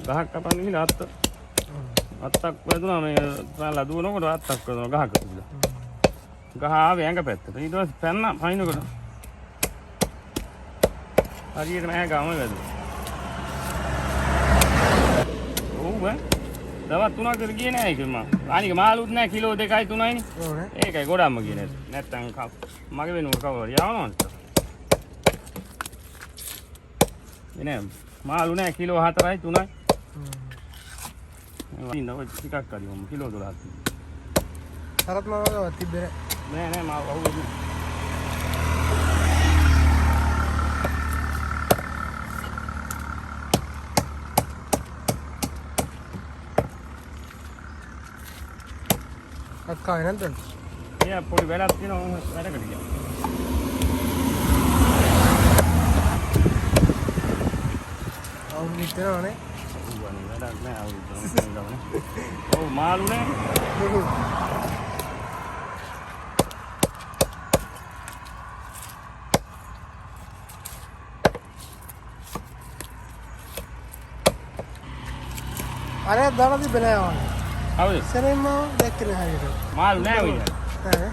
ගහක් කපන්න ගිහලා අත්තක් වැදුනා මේ පැනලා දුවනකොට අත්තක් වැදුනා ගහක තිබිලා. ගහ ආවේ ඇඟ පැත්තට. ඊට පස්සේ පැන්න පයින්නකොට හරියට නෑ ගම වැදුනා. ඔව් බෑ. දවස් 3ක් විතර ගියේ නෑ ඒක මම. අනික මාළුත් නෑ කිලෝ 2යි 3යිනේ. ඕනේ. ඒකයි ගොඩක්ම ගියේ නෑ. නැත්තම් මගේ වෙනුවට කවවර යවනවද? එනේ මාළු නෑ කිලෝ 4යි 3යි. ඉන්න ඔය ටිකක් හරි වම් කිලෝ 12ක් තිබ්බා. සරත් මාවගාවක් තිබ්බේ නෑ නෑ මාව අහුවෙන්නේ. අක්කා නැද්ද? එයා පොඩි වැඩක් තියෙනවා වැඩකට ගියා. අවුරුදු ඉතනවනේ. වැඩක් නෑ අවුරුදු. ඔව් මාළුනේ. අර දාලා තිබෙලා යවන්නේ. හවුද? සරෙන්ම දැක්කේ නැහැ ඒක. මාළු නෑ ඔය. ඈ.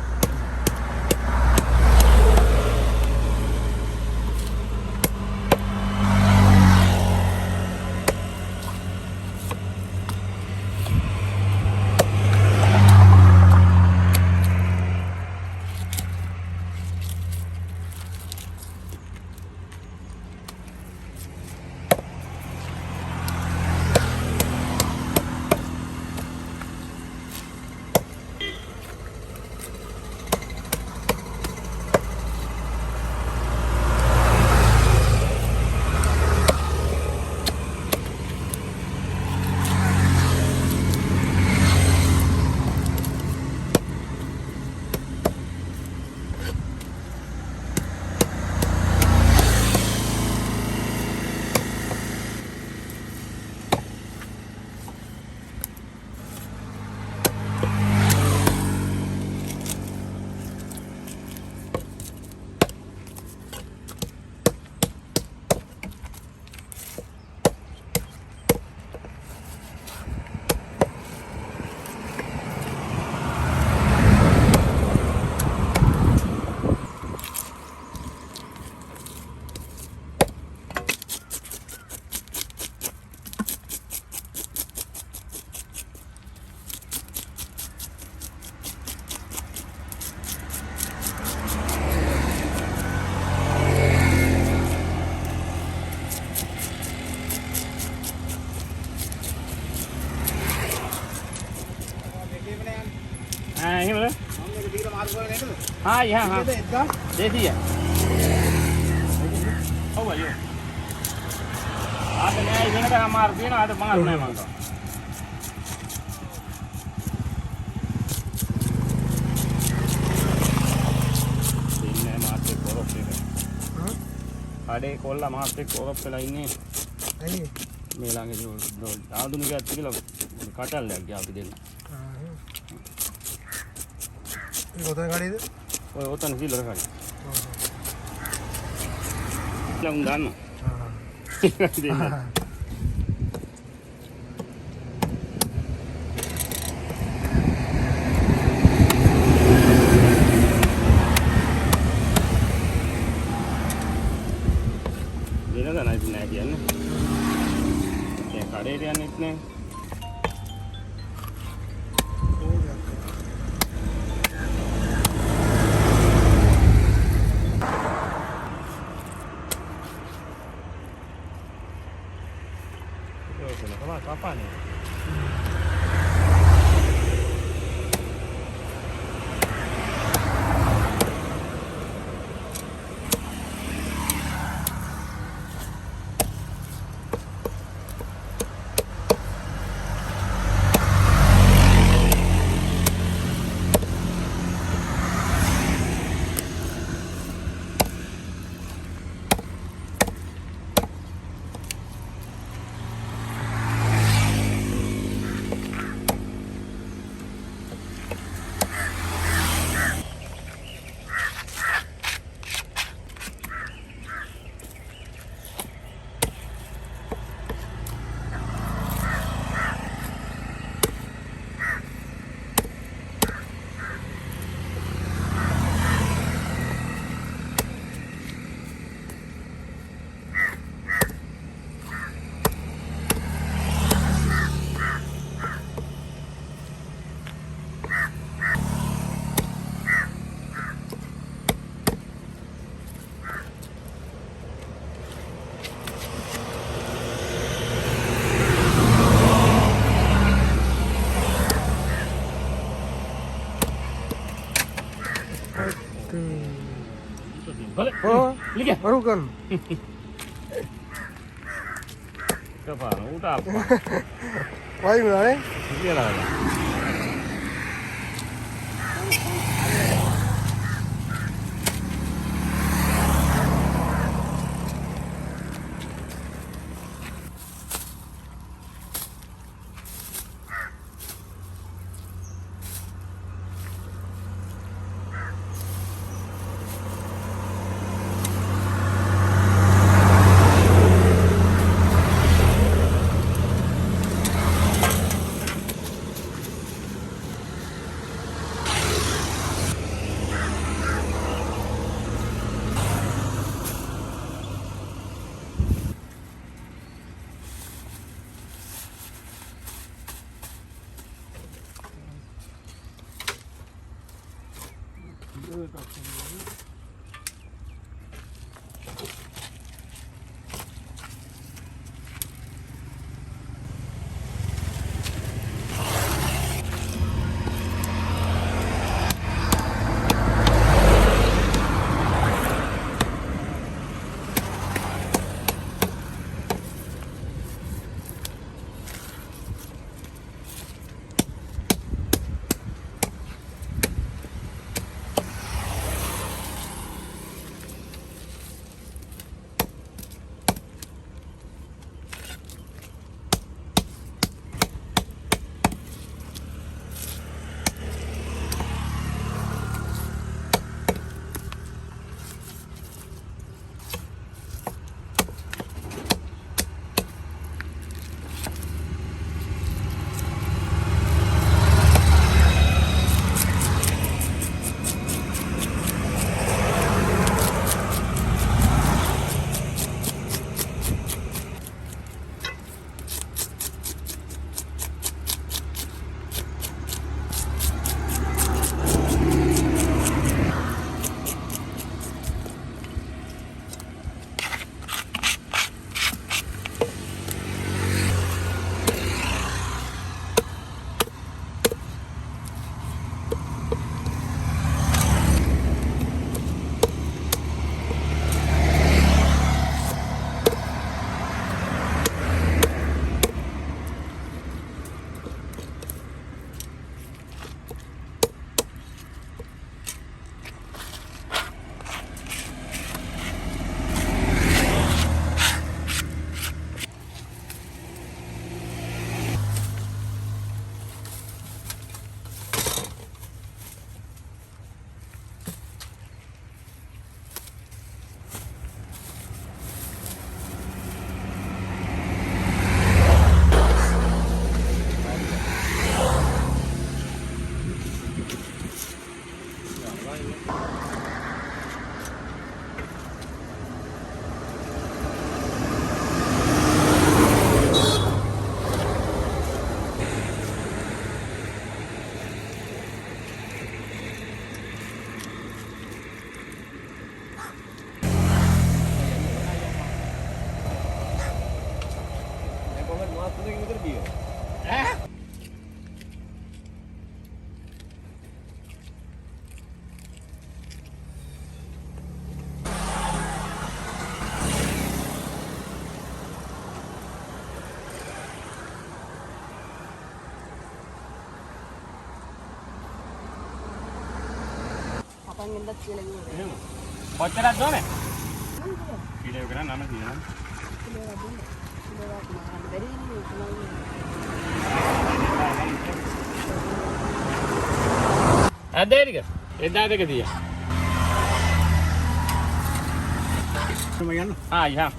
එහෙමද? हाँ यहाँ हाँ दे दिया ඔව් අයියෝ ආද නෑ වෙනද අමාරු තියෙනවා ආද මාරු නෑ මං ගා ඉන්නේ මාත් එක්ක කොරොප් එක අඩේ කොල්ලා මාත් එක්ක කොරොප් වෙලා ඉන්නේ ඇයි මේ ළඟදී ආදුනිකයෙක් කියලා කටල්ලක් ගියා අපි දෙන්න ඒක ඔතන කඩේද ඔය ඔතන සිල්ලර කඩේ ලඟ ගන්න වෙනද නැති නෑ කියන්නේ දැන් කඩේට යන්නෙත් නෑ kapan ya? Boleh. Oh, Lihat. baru kan. Apa? Udah apa? Wah, gimana nih? Iya lah. කොච්චරද ඕනේ? කිලෝ ගණන් නම තියෙනවා. අදේරික එදා දෙක තියා. Cuma yan. ආ යා.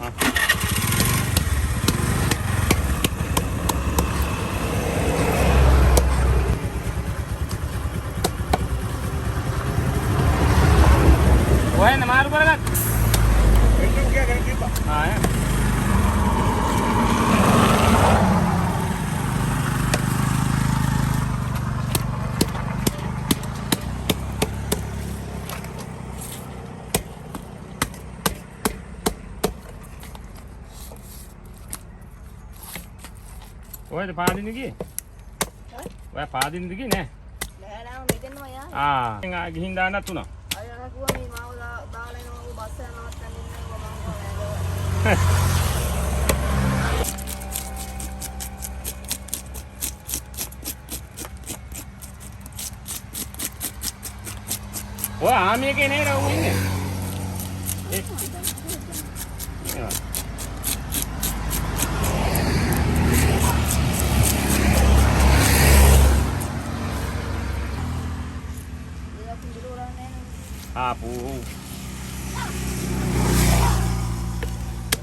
ඔය නමාරු කරගන්න. Itu kya kare kita. ආ යා. ඔයද පාදින්න ගියේ? ඔය පාදින්නද ගියේ නෑ? නෑ නෑ මෙතන ඔයා. ආ ගිහින් දාන්නත් උනා. අය යනවා ඔය ආමියකේ නේද ඌ ඉන්නේ? ආපු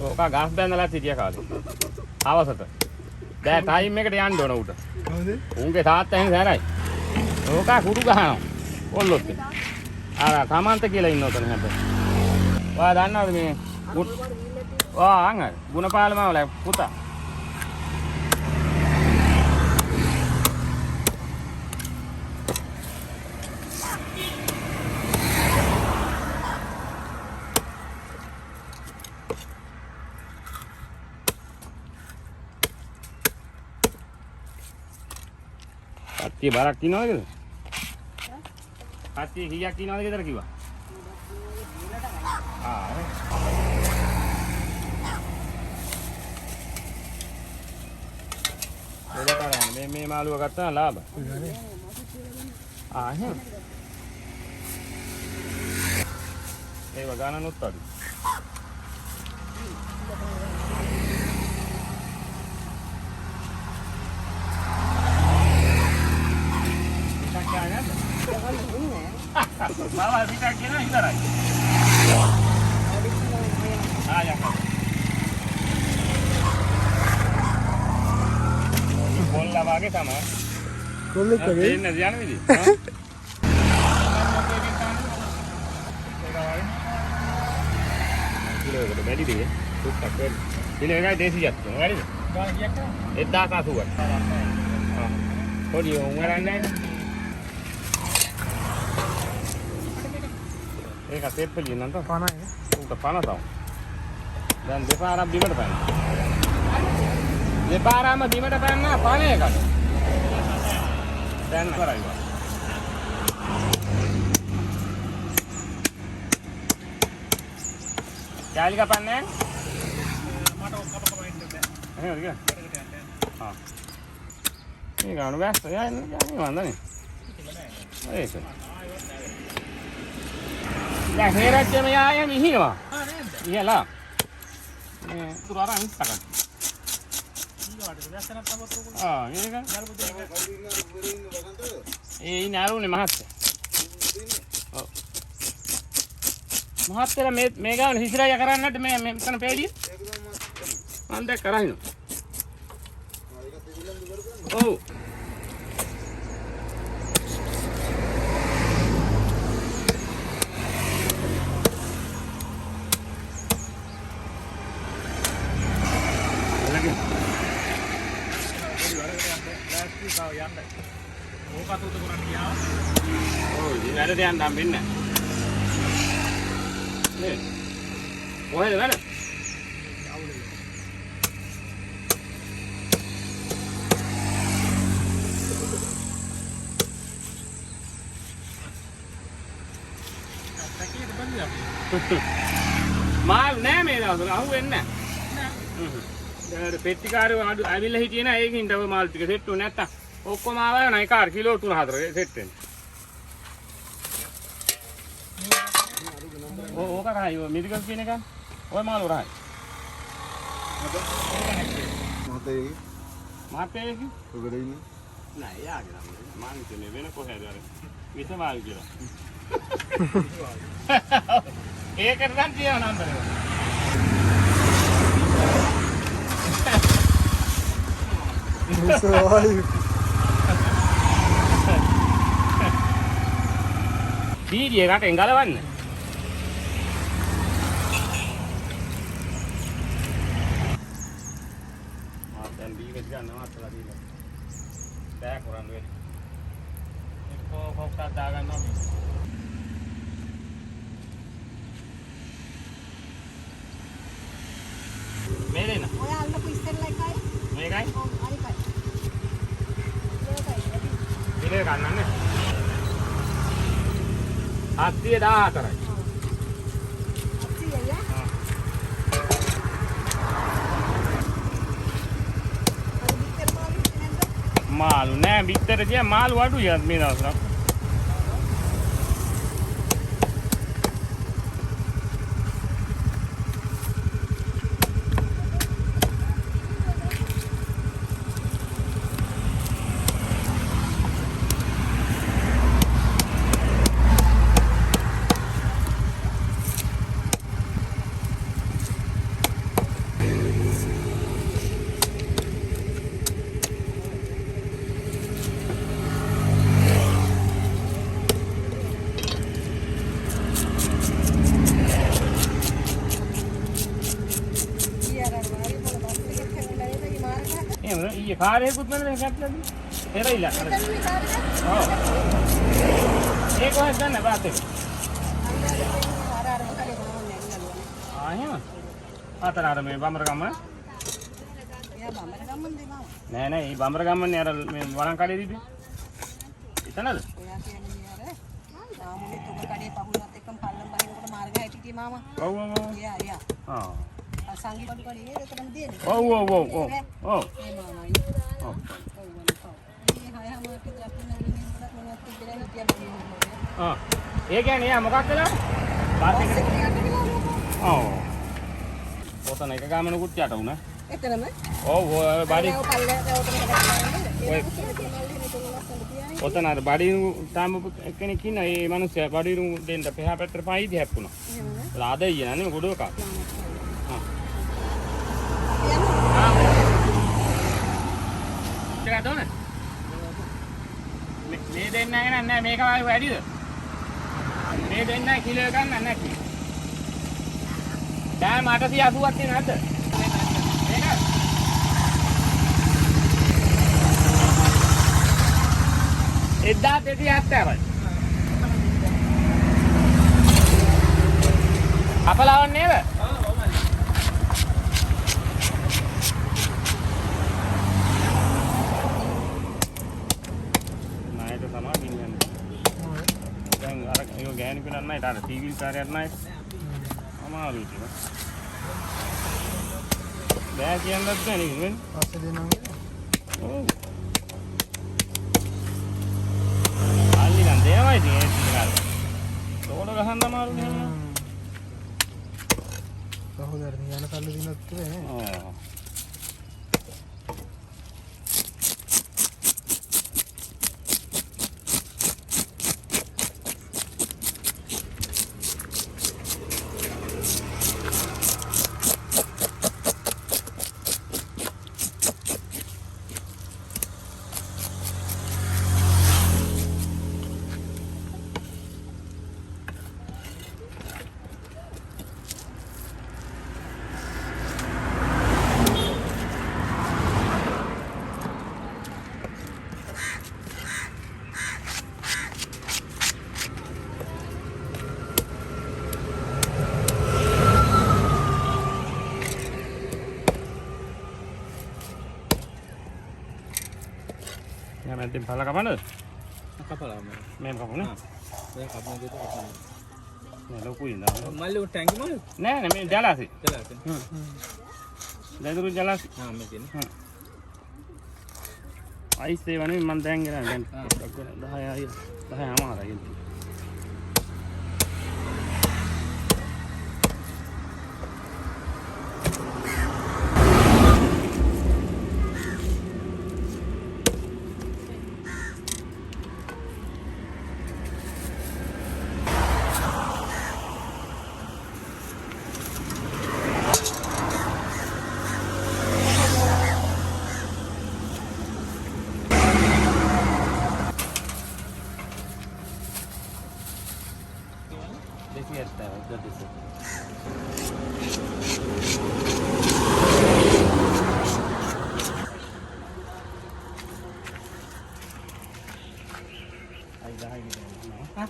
ඔක ගස් බැඳලා සිටිය කාලේ. අවසත. දැන් ටයිම් එකට යන්න ඕන උට. හොඳද? උන්ගේ තාත්තා එහෙම සැරයි. ඕක කුඩු ගහනවා. ඔල්ලොත්. ආ සමන්ත කියලා ඉන්න උතන හැබැයි. ඔයා දන්නවද මේ ආ ගුණපාල මාවල පුතා. කට්ටිය බරක් ඉන්නවද? කට්ටිය කීයක් ඉන්නවද ගෙදර කිව්වා? ආ මේ මාළුව ගත්තා ලාභ. ආ එහෙනම් ඒව ගානනොත් අඩු. Bawa bisa kira ibarat. Ah ya kan. Bola bagi sama. කොල්ලෙක් වගේ. Ini jangan ini. Kilo itu beli dia. Tukar beli. Kilo kan desi jatuh, nggak ada? Kalau dia kan? Itu kasuan. Oh dia ngarang ඒක තෙප්පලිය නන්ත 50යි. උන්ට 50 තව. දැන් දෙපාරක් බිමට පැනන. දෙපාරම බිමට පැනන 50කට. දැන් කරයි වා. කැලි කපන්නේ? මට ඔක්කොම කපන්න බෑ. එහෙමද කියලා? ආ. මේ ගාන වැස්ස යන්නේ වන්දනේ. ඒක. දැන් හේරච්චම යාය මිහිනවා. ආ නේද? ඉහලා. මේ තුරාරන් ඉස්සකට. ඊගාට දැස්සනක් තමත් උගල. ආ ඒක. ඒ ඉන්නේ අරුනේ මහත්තයා. ඔව්. මහත්තයා මේ ගාන හිසිරය කරන්නට මේ මෙතන පෙළිය. මම දැක් කරහිනු. ඔව්. Oh, ini ada yang dampin nih. Nih, wah itu mana? Mal nih mereka, aku enak. පෙට්ටි කාරය ඇවිල්ලා හිටියේ නෑ ඒකින් තව මාල් ටික සෙට් වුනේ නැත්තම් ඔක්කොම ආවා නයි කාර් කිලෝ 3-4 සෙට් වෙන්නේ. ඕක රහයි ඔය මිදිකල් කියන එක. ඔය මාළු රහයි. මහත්තයා ඔකද ඉන්නේ? නෑ යාගේ නම් මං කියන්නේ වෙන කොහෙද අර විස මාළු කියලා. ඒකට නම් කියව නම්බරේ. Dia kan enggalawan. Dan di kan nama setelah di. Saya kurang duit. Kau katakan nabi. Mere na. ඔය අල්ලපු ඉස්සෙල්ලා එකයි. මේකයි? ඔව් අනිකයි. ඉලේ ගන්නන්නේ. 714යි. 700යි. මාළු නෑ බිත්තර තියා මාළු අඩුයි අද මේ දවස්වල. ඊයේ කාර්යයකුත් නැද්ද කැප්ලද? එරයිලා. ඔව්. ඒක කොහෙන්ද ගන්න බාතේ? එහෙම. අතර අර මේ බම්බරගම. නෑ නෑ මේ බම්බරගමනේ අර මේ වරන් කඩේ දීපේ. එතනද? ඔව් ඔව් ඔව්. ආ. සංගී බඩු කඩේ නේද එතනම දෙන්නේ. ඔව් ඔව් ඔව් ඔව්. ඔව්. ඒ මාමයි. ඔව්. ආ. ඒ කියන්නේ යා මොකක් කළා? බාස් එක. ඔව්. ඔතන එක ගාමනකුත් යට වුණා. එතනම? ඔව් ඔය බඩි. ඔතන අර බඩි තාම කෙනෙක් ඉන්න ඒ මිනිස්සයා බඩිරු දෙන්න පහ පැත්තට පයිදි හැප්පුණා. එහෙමද? ආද ඊයනේ නේ ගොඩ එකක්. Cakap tahu nak? Ni dengar kan nak mereka baru ada tu. Ni dengar kilo kan nak ni. Dah mata si asu waktu ni ada. Dengar. Iddah tadi ada apa? Apa lawan ni apa? ගෑනි පිනක් නැහැ ඊට අර TV කාර්යයක් නැහැ අමාරුයි ටික බෑ කියන්නත් බෑ නේද වෙන්නේ පස්සේ දෙනවා ඔව් අල්ලි නම් දෙනවා ඉතින් ඒක ටිකක් තෝඩ ගහන්න අමාරුනේ කොහොමද යන කල්ල දිනක් තිබේ ඔව් Nanti pala kapan tu? Kapal lah. Main kapal ni? Main kapal tu kapal. Ni loku ini dah. Malu tanki malu? Nah, ni jalan sih. Jalan sih. Dah tu jalan sih. Ha, mungkin. Ais sewa ni mandang kan? Dah ya amat lagi. देखिए अच्छा है जल्दी से आई जा ही नहीं हां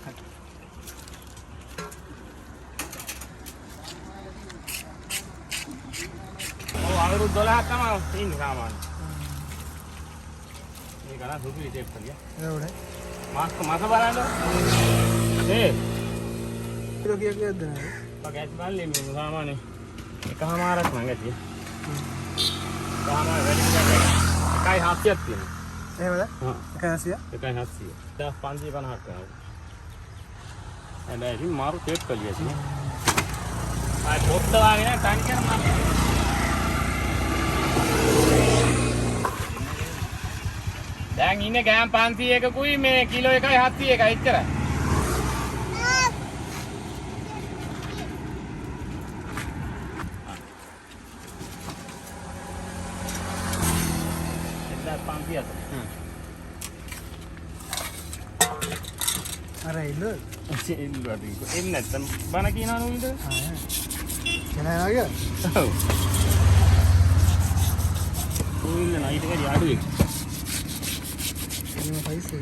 ओ आगरू दोला आता मा तीन सामान ये करा धुपली टेप कर लिया एवढे मास्क मासा बारालो ए किलो किया देना है पकैच बाल ले मैं सामान है ये कहां मारत मांगे थी कहां मार रेडी कर काय हासियत थी එහෙමද? හා 180. 1.700 1550ක් කරනවා. හැබැයි ඉතින් මාරු ටේප් කලිය තියෙන. ආයි පොත්ත වාගෙන තනි කර මාරු. දැන් ඉන්නේ ගෑම් 500කකුයි මේ කිලෝ 1යි 700කයි එච්චරයි. අර ඉල්ල. එන්නේ නැත්තම් බන කියනවා නේද? එනවා කිය. ඔව්. ඌින්න නයිට් එකේ අඩුවේ. එන්න පයිස් එක.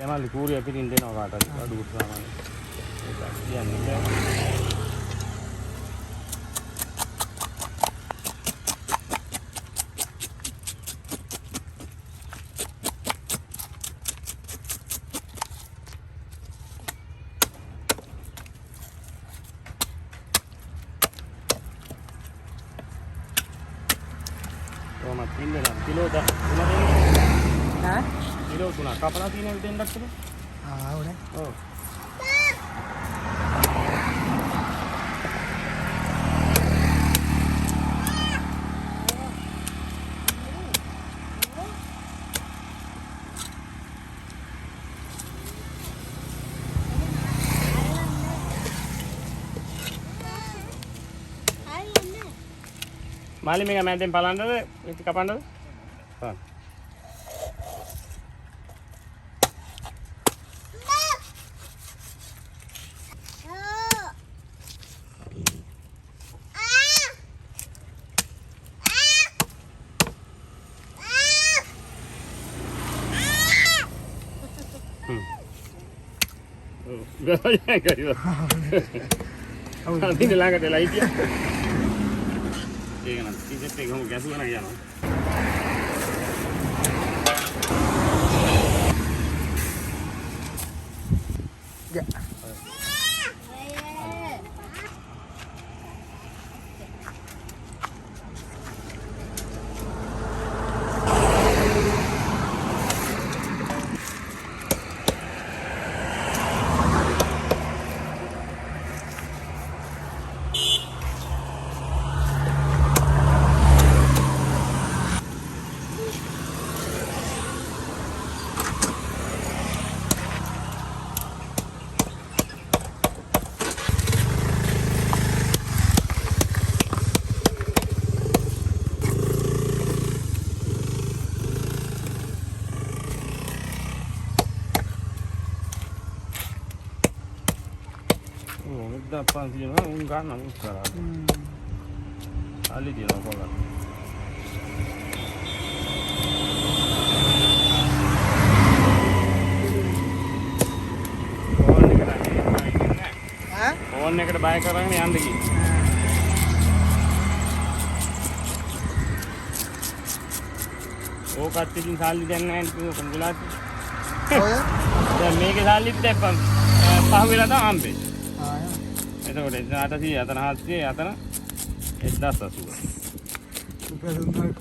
එමාලි කූරිය පිටින් දෙනවා කාටද අඩු සාමාන්‍ය ඒක කියන්නේ බෑ කොහොමද ඉන්නේ නම් කිලෝ 3 දෙන්නේ ඈ කිලෝ 3 කපලා තියෙන දෙන්නක් තිබුණා උනේ. ඔව්. මාළි මේක මැදෙන් බලන්නද ඉති කපන්නද? බලන්න. Gaya kaya. Ini ළඟට වෙලා හිටියා. ඒක නම් ටිකට් එක ගමු ගැසුවා නම් යනවා. යා. Depan sini mah enggak nang sekarang. Ali dia nak kolam. Phone එකට බය කරගෙන යන්න කි. ඕකත් ඉතින් සල්ලි දැන් නැහැ නේ කොංගුලාත්. ඔය දැන් මේකේ සල්ලිත් දැක්කම පහ වෙලා තමයි හම්බෙන්නේ. එතකොට 800 අතන 700 අතන 1080. රුපියල් 3ක්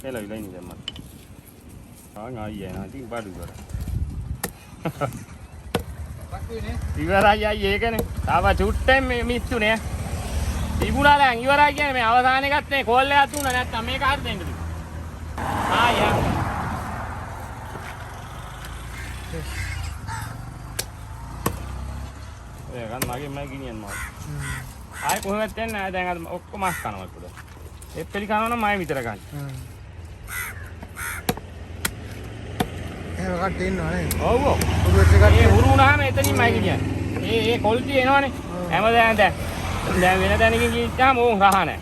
කියලා විලා ඉන්නේ දැන් මට. ආයි යනවා ඉතින් බඩු කර. ඉවරයි අය ඒකනේ. තාම චුට්ටෙන් මේ මිස්සුනේ. තිබුණා දැන් ඉවරයි කියන්නේ මේ අවසාන එකත් මේ කෝල් එකක් දුන්නා නැත්තම් මේක හරි දෙන්නද? ආ ඒකන් මගේ මම ගිනියන් මාව. ආයෙ කොහෙවත් යන්නේ නැහැ දැන් අද ඔක්කොම මස් කනවා පුද. ඒ පෙලි කනවා නම් මම විතර ගන්න. එහෙම කට්ට ඉන්නවා නේද? ඔව් ඔව්. උරුවෙච්ච කට්ට. ඒ උරු වුණාම එතනින් මම ගිනියන්නේ. ඒ කොල්ටි එනවනේ. හැමදාම දැන් දැන් වෙන තැනකින් ගිහින් ඕන් රහ නැහැ.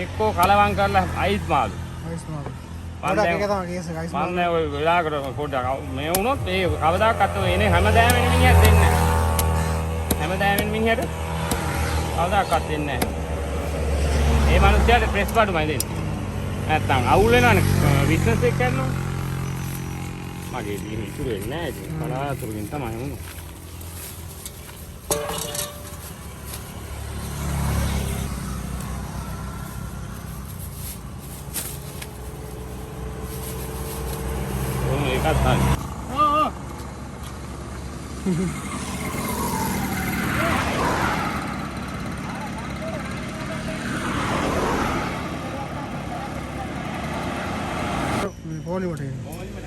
එක්කෝ කලවම් කරලා අයිස් මාළු. අයිස් මාළු. මම ගොඩක් දැන් එක තමයි කේස් එක අයිස් මාළු. මම දැන් ඔය වෙලාවකට පොඩ්ඩක් මේ වුණොත් ඒ කවදාකවත් ඔය එනේ හැමදාම එන මිනිහට දෙන්නේ නැහැ. හැමදාම එන මිනිහට කවදාකවත් දෙන්නේ නැහැ. ඒ මිනිහට ප්‍රෙස් බඩුමයි දෙන්නේ. නැත්තම් අවුල් වෙනවනේ බිස්නස් එක කරනවා. මගේ දී ඉතුරු වෙන්නේ නැහැ ඉතින්. කලාතුරකින් තමයි වුණේ. ඒකත් හරි. පොලිමට එන්නේ.